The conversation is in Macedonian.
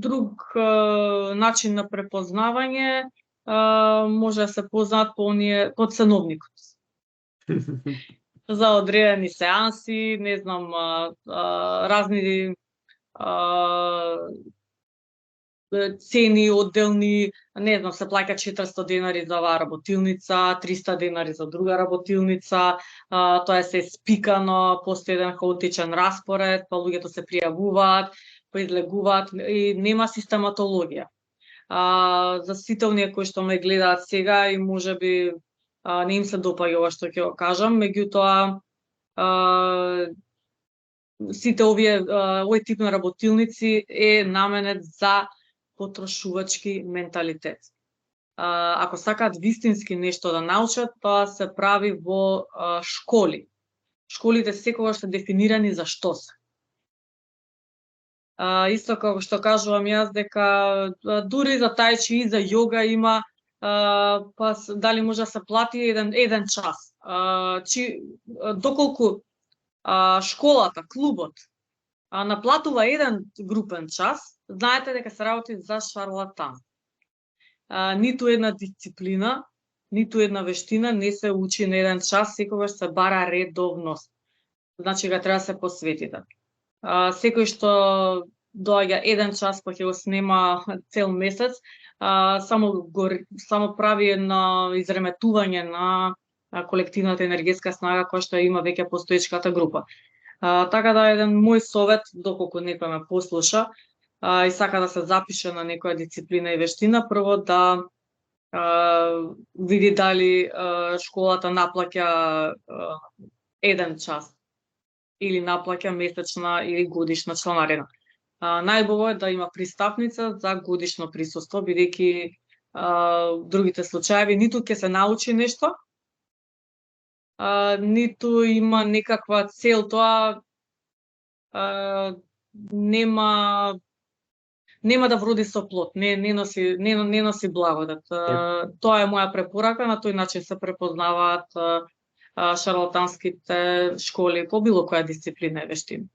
друг начин на препознавање може да се познаат по ценовникот. За одредени сеанси, не знам, разни цени одделни, не знам, се плаќа 400 денари за оваа работилница, 300 денари за друга работилница, тоа е се спикано, постои еден хаотичен распоред, па луѓето се пријавуваат, па излегуваат и нема систематологија. За сите оние кои што ме гледаат сега и можеби не им се допаѓа ова што ќе го кажам, меѓутоа сите овој тип на работилници е наменет за потрошувачки менталитет. Ако сакаат вистински нешто да научат, тоа се прави во школи. Школите секогаш се дефинирани за што се. Исто како што кажувам јас дека дури за тајчи и за јога има, па дали може да се плати еден час. Доколку школата, клубот наплатува еден групен час, знаете дека се работи за шарлатан. Ниту една дисциплина, ниту една вештина не се учи на еден час, секогаш се бара редовност. Значи га треба да се посветите. Секој што доаѓа еден час па ќе го снема цел месец, само прави едно изреметување на колективната енергетска снага која што има веќе постоечката група. Така да еден мој совет, доколку некој ме послуша и сака да се запише на некоја дисциплина и вештина, прво да види дали школата наплаќа еден час или наплаќа месечна или годишна чланарина. Најубаво е да има пристапница за годишно присуство, бидејќи другите случаеви ниту ќе се научи нешто, ниту има некаква цел, тоа нема да вроди со плод, не носи благодат. Тоа е моја препорака, на тој начин се препознаваат шарлатанските школи по било која дисциплина и вештина.